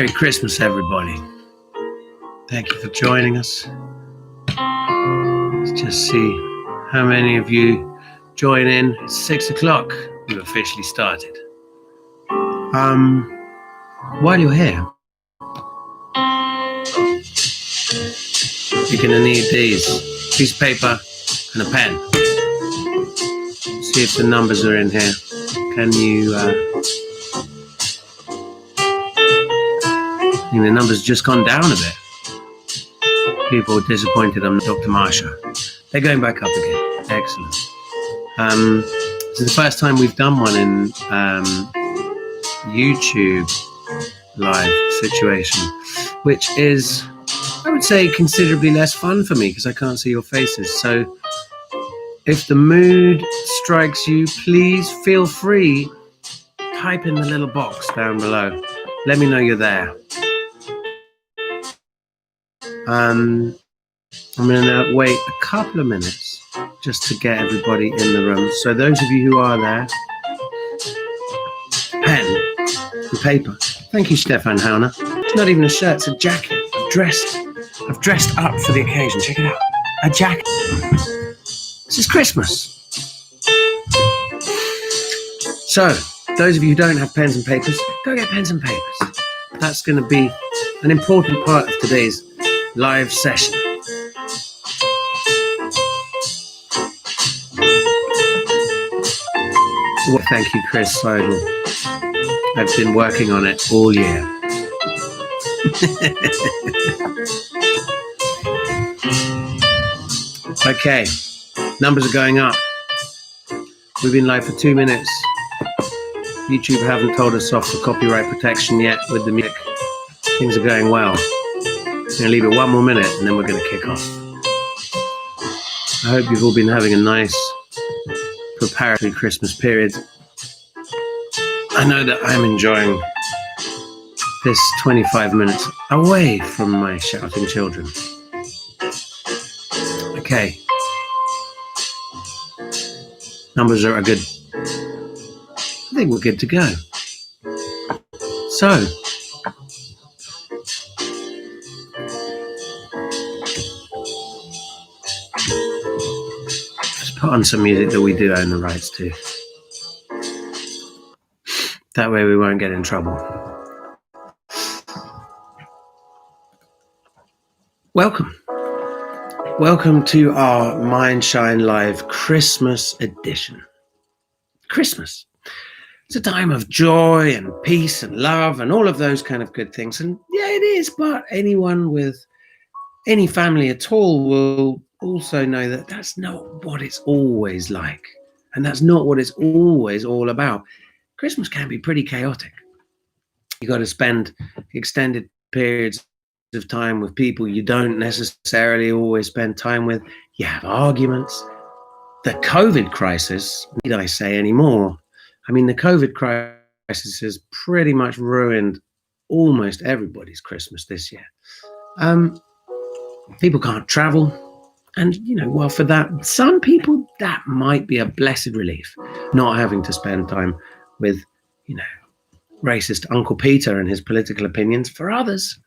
Merry Christmas, everybody. Thank you for joining us. Let's just see how many of you join in. It's 6 o'clock. We've officially started. While you're here, you're going to need these. Piece of paper and a pen. See if the numbers are in here. Can you... I think the numbers just gone down a bit. People are disappointed I'm not Dr. Marsha. They're going back up again. Excellent. This is the first time we've done one in YouTube live situation, which is, I would say, considerably less fun for me because I can't see your faces. So if the mood strikes you, please feel free. Type in the little box down below. Let me know you're there. I'm going to wait a couple of minutes just to get everybody in the room. So those of you who are there, pen and paper. Thank you, Stefan Hauner. It's not even a shirt, it's a jacket. I've dressed up for the occasion. Check it out. A jacket. This is Christmas. So, those of you who don't have pens and papers, go get pens and papers. That's going to be an important part of today's live session. Well, thank you, Chris Seidel. I've been working on it all year. Okay, numbers are going up. We've been live for 2 minutes. YouTube haven't told us off for copyright protection yet with the music. Things are going well. I'm going to leave it 1 more minute and then we're going to kick off. I hope you've all been having a nice preparatory Christmas period. I know that I'm enjoying this 25 minutes away from my shouting children. Okay. Numbers are good. I think we're good to go. So, put on some music that we do own the rights to. That way we won't get in trouble. Welcome. Welcome to our Mindshine Live Christmas edition. Christmas. It's a time of joy and peace and love and all of those kind of good things. And yeah, it is, but anyone with any family at all will also know that that's not what it's always like. And that's not what it's always all about. Christmas can be pretty chaotic. You got to spend extended periods of time with people you don't necessarily always spend time with. You have arguments. The COVID crisis, need I say any more? I mean, the COVID crisis has pretty much ruined almost everybody's Christmas this year. People can't travel. And, you know, well, for that, some people, that might be a blessed relief, not having to spend time with, you know, racist Uncle Peter and his political opinions. For others,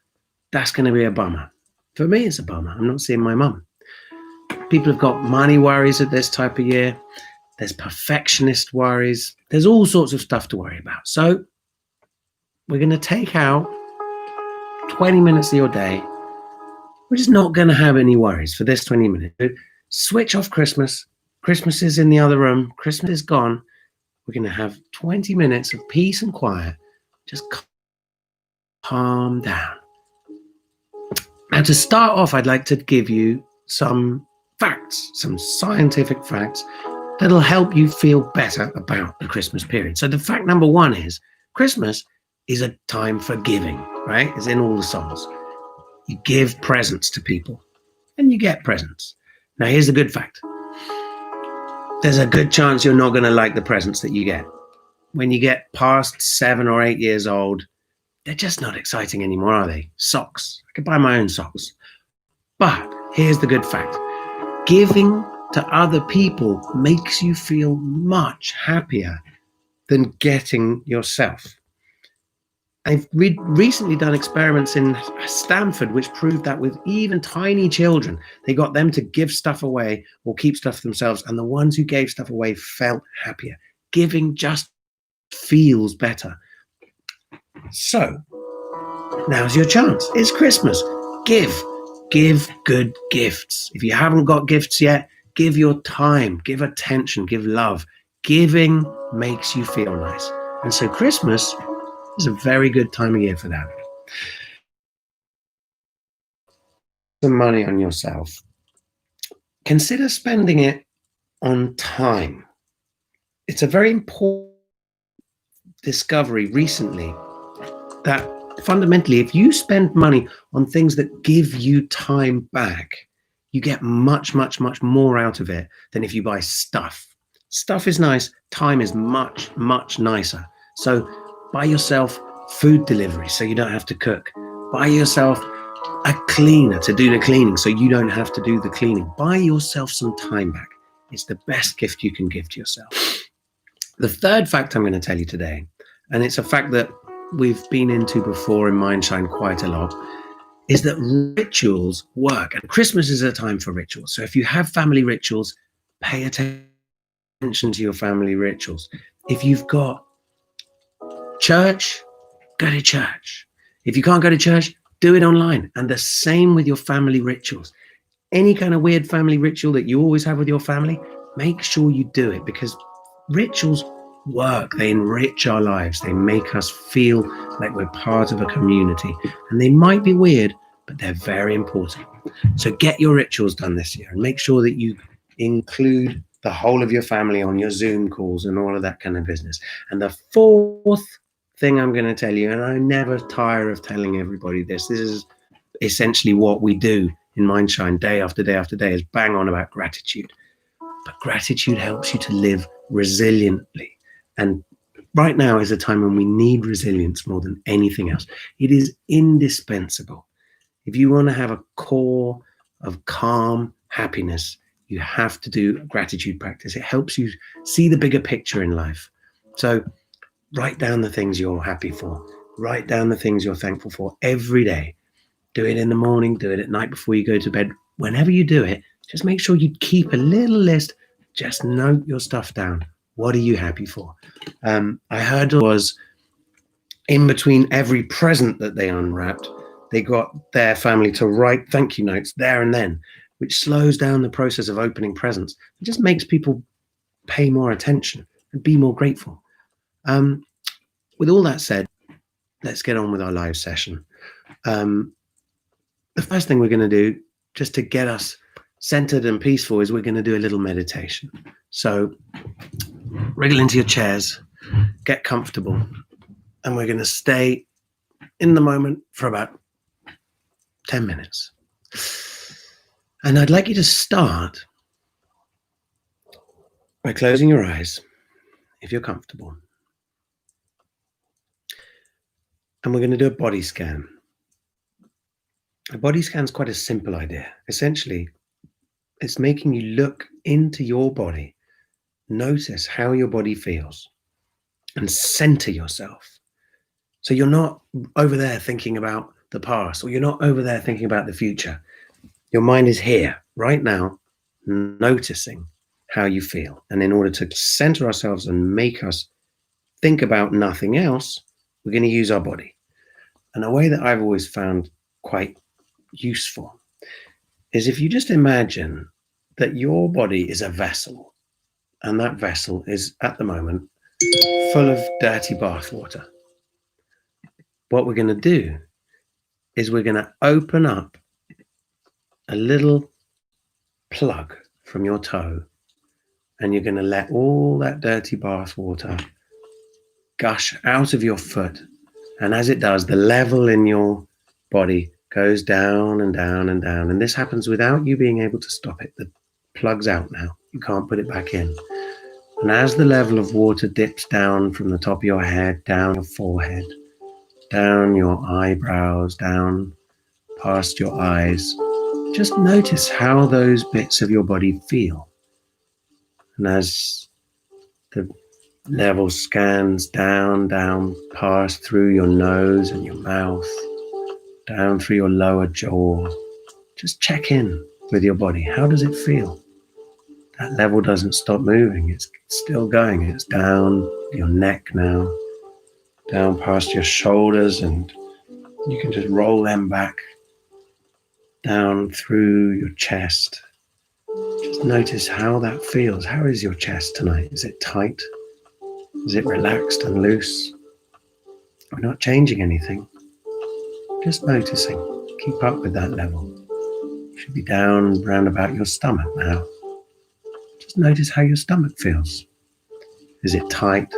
that's going to be a bummer. For me, it's a bummer. I'm not seeing my mum. People have got money worries at this type of year. There's perfectionist worries. There's all sorts of stuff to worry about. So we're going to take out 20 minutes of your day. We're just not going to have any worries for this 20 minutes. Switch off Christmas. Christmas is in the other room. Christmas is gone. We're going to have 20 minutes of peace and quiet. Just calm down. Now, to start off, I'd like to give you some facts, some scientific facts that'll help you feel better about the Christmas period. So the fact number one is Christmas is a time for giving, right? It's in all the songs. You give presents to people and you get presents. Now, here's the good fact. There's a good chance you're not going to like the presents that you get. When you get past 7 or 8 years old, they're just not exciting anymore, are they? Socks. I could buy my own socks. But here's the good fact. Giving to other people makes you feel much happier than getting yourself. They've recently done experiments in Stanford which proved that with even tiny children, they got them to give stuff away or keep stuff themselves, and the ones who gave stuff away felt happier. Giving just feels better. So now's your chance. It's Christmas. Give good gifts. If you haven't got gifts yet, give your time, give attention, give love. Giving makes you feel nice. And so Christmas is a very good time of year for that. Some money on yourself. Consider spending it on time. It's a very important discovery recently that fundamentally, if you spend money on things that give you time back, you get much, much, much more out of it than if you buy stuff. Stuff is nice. Time is much, much nicer. So buy yourself food delivery so you don't have to cook. Buy yourself a cleaner to do the cleaning so you don't have to do the cleaning. Buy yourself some time back. It's the best gift you can give to yourself. The third fact I'm going to tell you today, and it's a fact that we've been into before in Mindshine quite a lot, is that rituals work. And Christmas is a time for rituals. So if you have family rituals, pay attention to your family rituals. If you've got church, go to church. If you can't go to church, do it online. And the same with your family rituals. Any kind of weird family ritual that you always have with your family, make sure you do it, because rituals work. They enrich our lives. They make us feel like we're part of a community. And they might be weird, but they're very important. So get your rituals done this year and make sure that you include the whole of your family on your Zoom calls and all of that kind of business. And the fourth thing I'm going to tell you, and I never tire of telling everybody this is essentially what we do in Mindshine day after day after day, is bang on about gratitude. But gratitude helps you to live resiliently. And right now is a time when we need resilience more than anything else. It is indispensable. If you want to have a core of calm happiness, you have to do gratitude practice. It helps you see the bigger picture in life. So write down the things you're happy for. Write down the things you're thankful for every day. Do it in the morning, do it at night before you go to bed. Whenever you do it, just make sure you keep a little list. Just note your stuff down. What are you happy for? I heard it was in between every present that they unwrapped, they got their family to write thank you notes there and then, which slows down the process of opening presents. It just makes people pay more attention and be more grateful. With all that said, let's get on with our live session. The first thing we're going to do, just to get us centered and peaceful, is we're going to do a little meditation. So wriggle into your chairs, get comfortable, and we're going to stay in the moment for about 10 minutes. And I'd like you to start by closing your eyes, if you're comfortable. And we're going to do a body scan. A body scan is quite a simple idea. Essentially, it's making you look into your body, notice how your body feels, and center yourself. So you're not over there thinking about the past, or you're not over there thinking about the future. Your mind is here, right now, noticing how you feel. And in order to center ourselves and make us think about nothing else, we're going to use our body. And a way that I've always found quite useful is if you just imagine that your body is a vessel, and that vessel is at the moment full of dirty bath water. What we're going to do is we're going to open up a little plug from your toe, and you're going to let all that dirty bath water gush out of your foot. And as it does, the level in your body goes down and down and down. And this happens without you being able to stop it. The plug's out now. You can't put it back in. And as the level of water dips down from the top of your head, down your forehead, down your eyebrows, down past your eyes, just notice how those bits of your body feel. And as the level scans down, past through your nose and your mouth, down through your lower jaw. Just check in with your body. How does it feel? That level doesn't stop moving. It's still going. It's down your neck now, down past your shoulders, and you can just roll them back down through your chest. Just notice how that feels. How is your chest tonight? Is it tight? Is it relaxed and loose? We're not changing anything. Just noticing. Keep up with that level. You should be down round about your stomach now. Just notice how your stomach feels. Is it tight?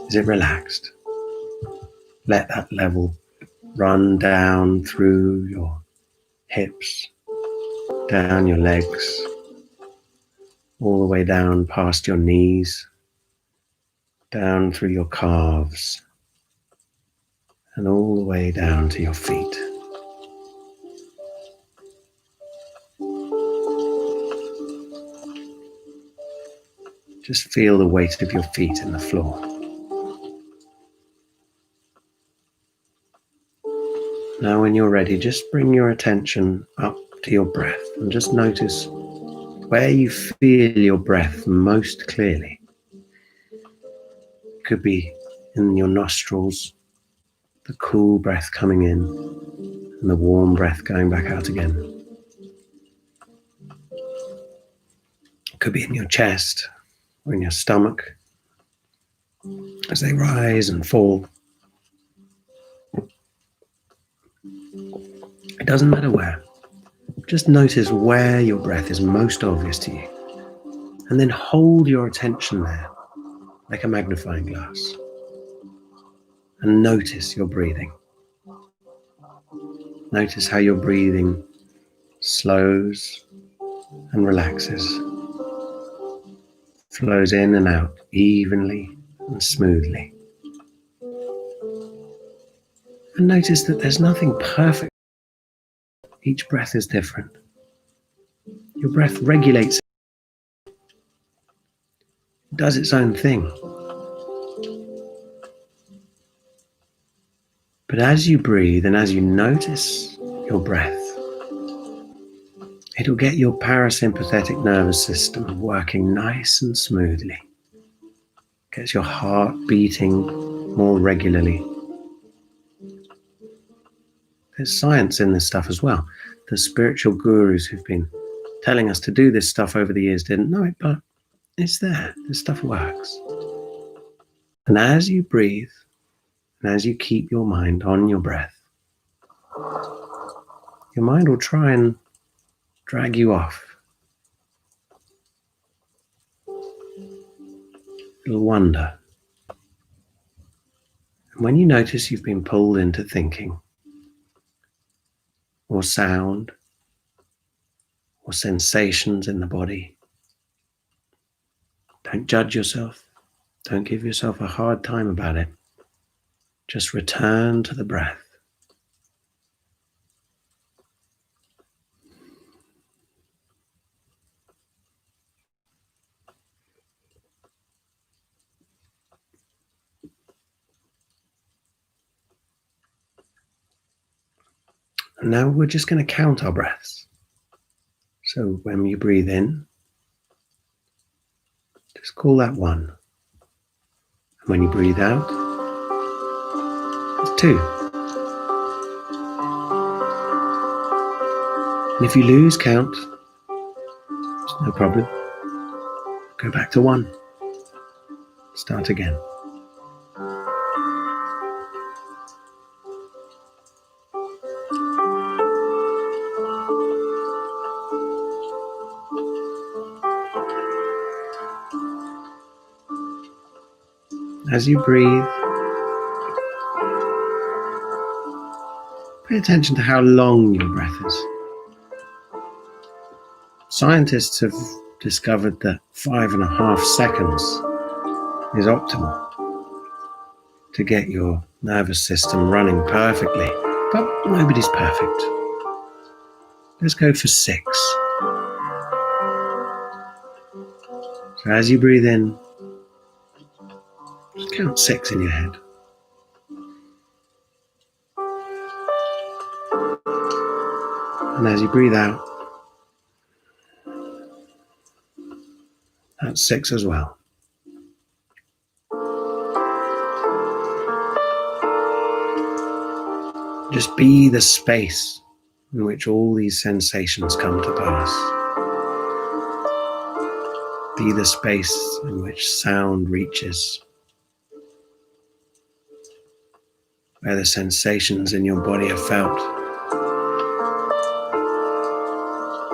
Is it relaxed? Let that level run down through your hips, down your legs, all the way down past your knees, down through your calves, and all the way down to your feet. Just feel the weight of your feet in the floor. Now when you're ready, just bring your attention up to your breath and just notice where you feel your breath most clearly. It could be in your nostrils, the cool breath coming in and the warm breath going back out again. It could be in your chest or in your stomach as they rise and fall. It doesn't matter where. Just notice where your breath is most obvious to you. And then hold your attention there like a magnifying glass. And notice your breathing. Notice how your breathing slows and relaxes. Flows in and out evenly and smoothly. And notice that there's nothing perfect. Each breath is different. Your breath regulates. It does its own thing. But as you breathe and as you notice your breath, it'll get your parasympathetic nervous system working nice and smoothly. Gets your heart beating more regularly. There's science in this stuff as well. The spiritual gurus who've been telling us to do this stuff over the years didn't know it, but it's there. This stuff works. And as you breathe, and as you keep your mind on your breath, your mind will try and drag you off. It'll wander. And when you notice you've been pulled into thinking, or sound, or sensations in the body, don't judge yourself. Don't give yourself a hard time about it. Just return to the breath. And now we're just going to count our breaths. So when you breathe in, just call that 1. And when you breathe out, it's 2. And if you lose count, it's no problem. Go back to 1. Start again. As you breathe, pay attention to how long your breath is. Scientists have discovered that 5.5 seconds is optimal to get your nervous system running perfectly, but nobody's perfect. Let's go for 6. So as you breathe in, Count 6 in your head. And as you breathe out, that's 6 as well. Just be the space in which all these sensations come to pass. Be the space in which sound reaches, where the sensations in your body are felt,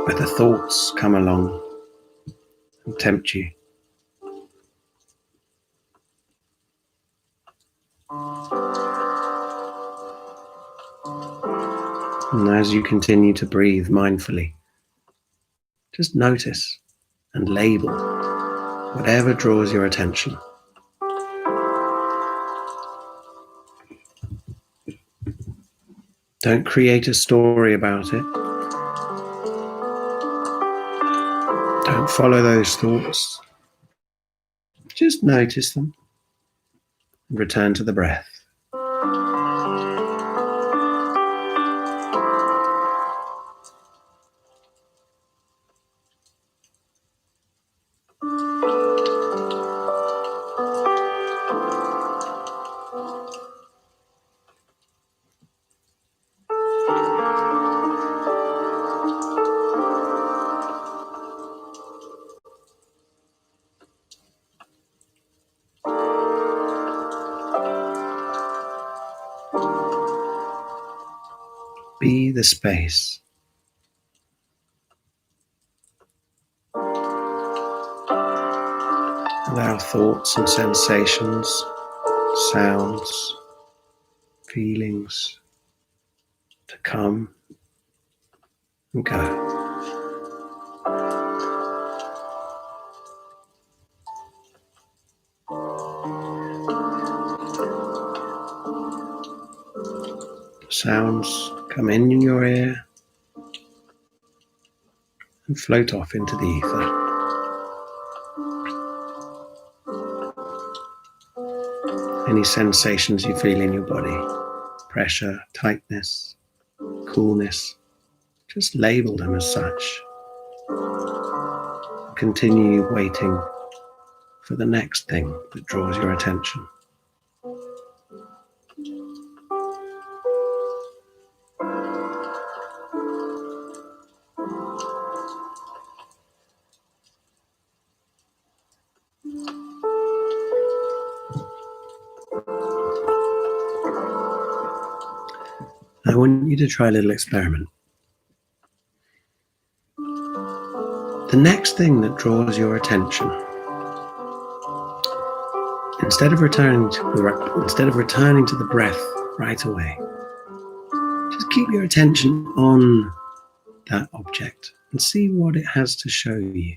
where the thoughts come along and tempt you. And as you continue to breathe mindfully, just notice and label whatever draws your attention. Don't create a story about it. Don't follow those thoughts. Just notice them and return to the breath. Be the space. Allow thoughts and sensations, sounds, feelings to come and go. Sounds come in your ear and float off into the ether. Any sensations you feel in your body, pressure, tightness, coolness, just label them as such. Continue waiting for the next thing that draws your attention. I want you to try a little experiment. The next thing that draws your attention, instead of returning to the breath right away, just keep your attention on that object and see what it has to show you.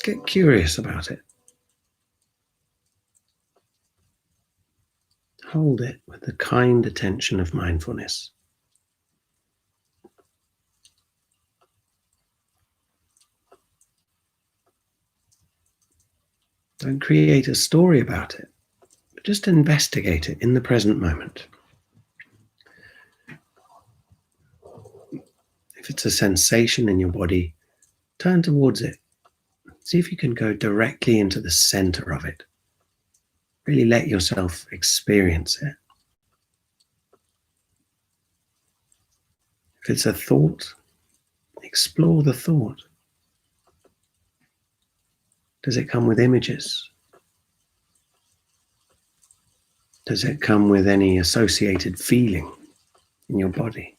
Get curious about it. Hold it with the kind attention of mindfulness. Don't create a story about it, but just investigate it in the present moment. If it's a sensation in your body, turn towards it. See if you can go directly into the center of it. Really let yourself experience it. If it's a thought, explore the thought. Does it come with images? Does it come with any associated feeling in your body?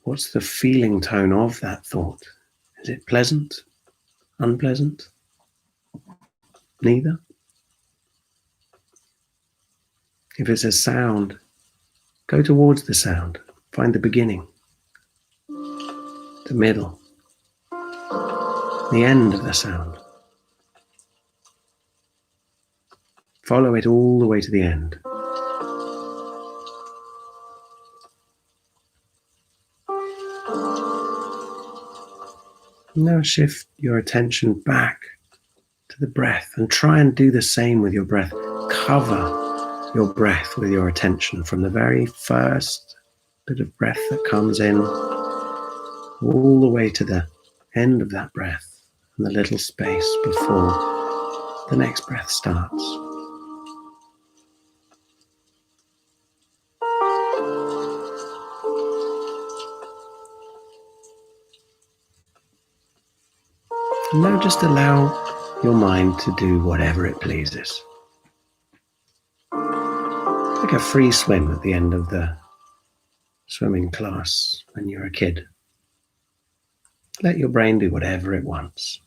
What's the feeling tone of that thought? Is it pleasant? Unpleasant? Neither? If it's a sound, go towards the sound. Find the beginning, the middle, the end of the sound. Follow it all the way to the end. Now shift your attention back to the breath and try and do the same with your breath. Cover your breath with your attention from the very first bit of breath that comes in all the way to the end of that breath and the little space before the next breath starts. And now just allow your mind to do whatever it pleases. Like a free swim at the end of the swimming class when you're a kid. Let your brain do whatever it wants.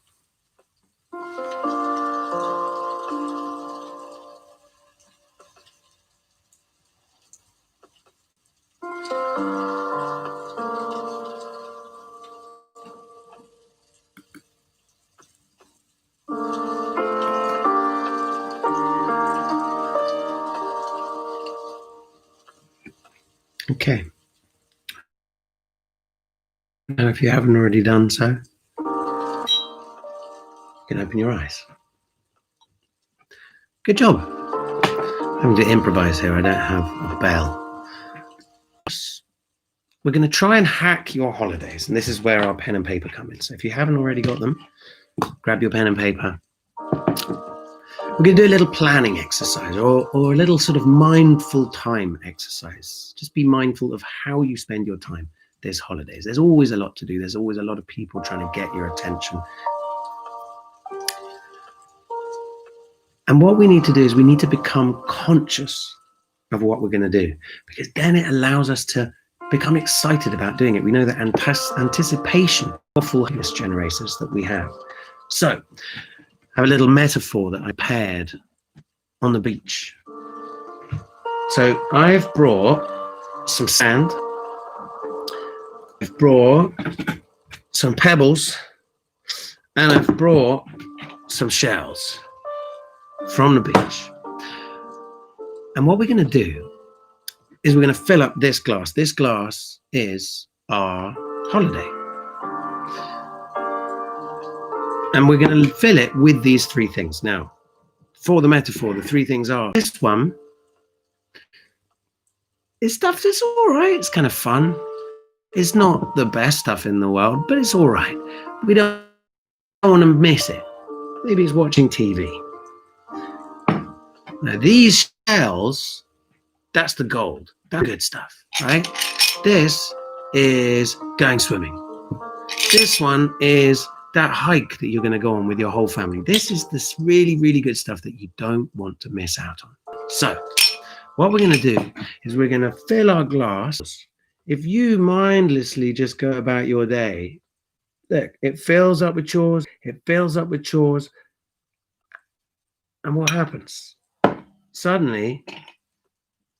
Okay. Now, if you haven't already done so, you can open your eyes. Good job. I'm having to improvise here. I don't have a bell. We're going to try and hack your holidays, and this is where our pen and paper come in. So if you haven't already got them, grab your pen and paper. We're going to do a little planning exercise or a little sort of mindful time exercise. Just be mindful of how you spend your time this holidays. There's always a lot to do. There's always a lot of people trying to get your attention. And what we need to do is we need to become conscious of what we're going to do, because then it allows us to become excited about doing it. We know that anticipation, powerful happiness generators that we have. So I have a little metaphor that I paired on the beach. So I've brought some sand, I've brought some pebbles, and I've brought some shells from the beach. And what we're going to do is we're going to fill up this glass. This glass is our holiday. And we're going to fill it with these three things. Now, for the metaphor, the three things are, this one is stuff that's all right. It's kind of fun. It's not the best stuff in the world, but it's all right. We don't want to miss it. Maybe it's watching TV. Now, these shells, that's the gold. That's good stuff, right? This is going swimming. This one is that hike that you're going to go on with your whole family. This is this really, really good stuff that you don't want to miss out on. So what we're going to do is we're going to fill our glass. If you mindlessly just go about your day, look, it fills up with chores. It fills up with chores. And what happens? Suddenly,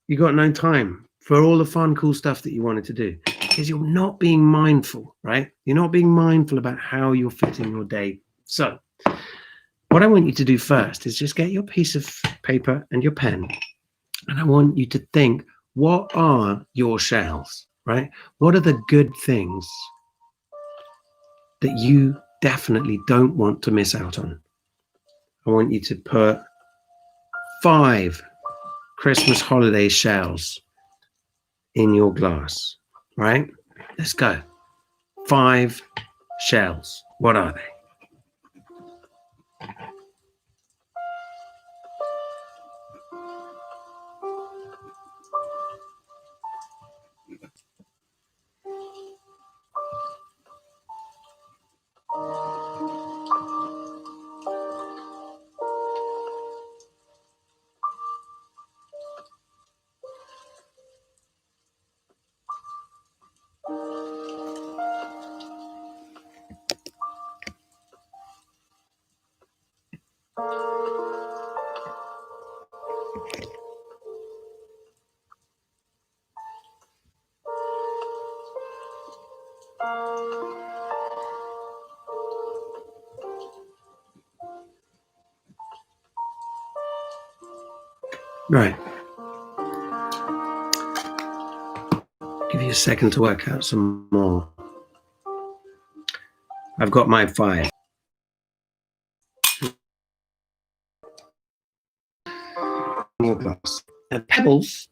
you got no time for all the fun, cool stuff that you wanted to do, because you're not being mindful, right? You're not being mindful about how you're fitting your day. So what I want you to do first is just get your piece of paper and your pen, and I want you to think, what are your shells, right? What are the good things that you definitely don't want to miss out on? I want you to put 5 Christmas holiday shells in your glass, right? Let's go. 5 shells. What are they? Right. Give you a second to work out some more. I've got my 5. And pebbles,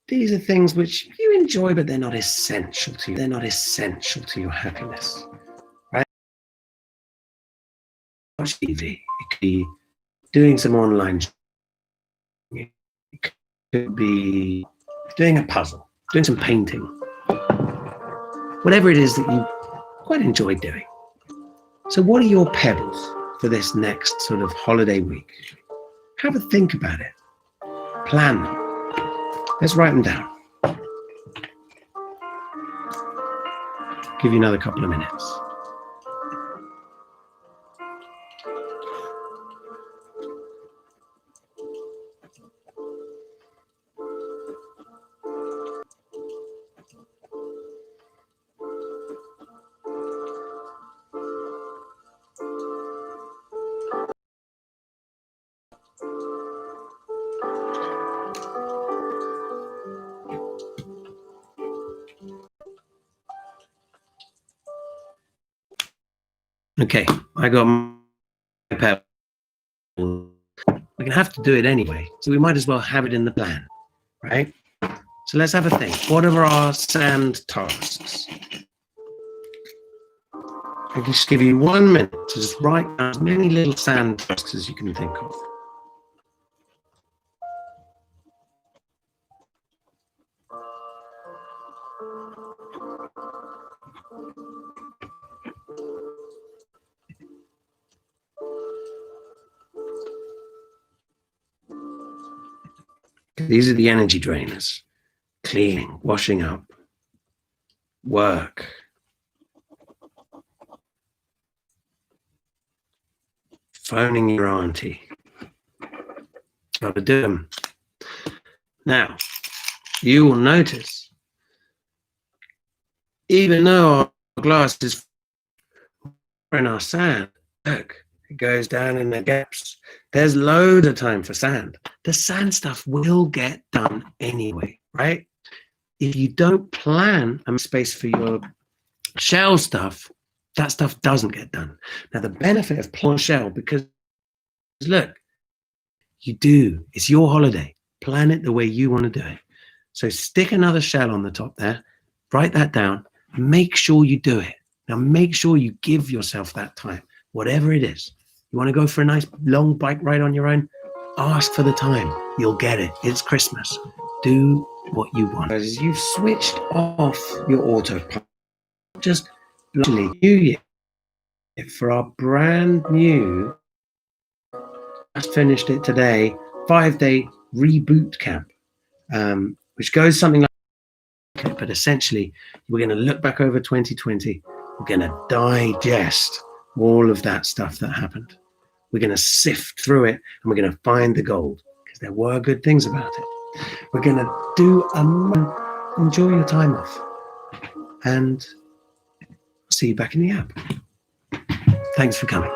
these are things which you enjoy, but they're not essential to you. They're not essential to your happiness. Right? Watch TV. It could be doing some online shopping. It could be doing a puzzle, doing some painting. Whatever it is that you quite enjoy doing. So what are your pebbles for this next sort of holiday week? Have a think about it. Plan them. Let's write them down. Give you another couple of minutes. Okay, I got my pebble. We're going to have to do it anyway, so we might as well have it in the plan, right? So let's have a think. What are our sand tasks? I can just give you 1 minute to just write down as many little sand tasks as you can think of. These are the energy drainers. Cleaning, washing up, work, phoning your auntie. Got to do them. Now, you will notice, even though our glass is in our sand, look, it goes down in the gaps. There's loads of time for sand. The sand stuff will get done anyway, right? If you don't plan a space for your shell stuff, that stuff doesn't get done. Now, the benefit of plan shell, because look, it's your holiday. Plan it the way you want to do it. So stick another shell on the top there, write that down, make sure you do it. Now, make sure you give yourself that time, whatever it is. You want to go for a nice long bike ride on your own? Ask for the time. You'll get it. It's Christmas. Do what you want. As you've switched off your autopilot, just New Year for our brand new, just finished it today, 5-day reboot camp, which goes something like it, but essentially we're going to look back over 2020. We're going to digest all of that stuff that happened. We're going to sift through it and we're going to find the gold because there were good things about it. We're going to enjoy your time off, and I'll see you back in the app. Thanks for coming.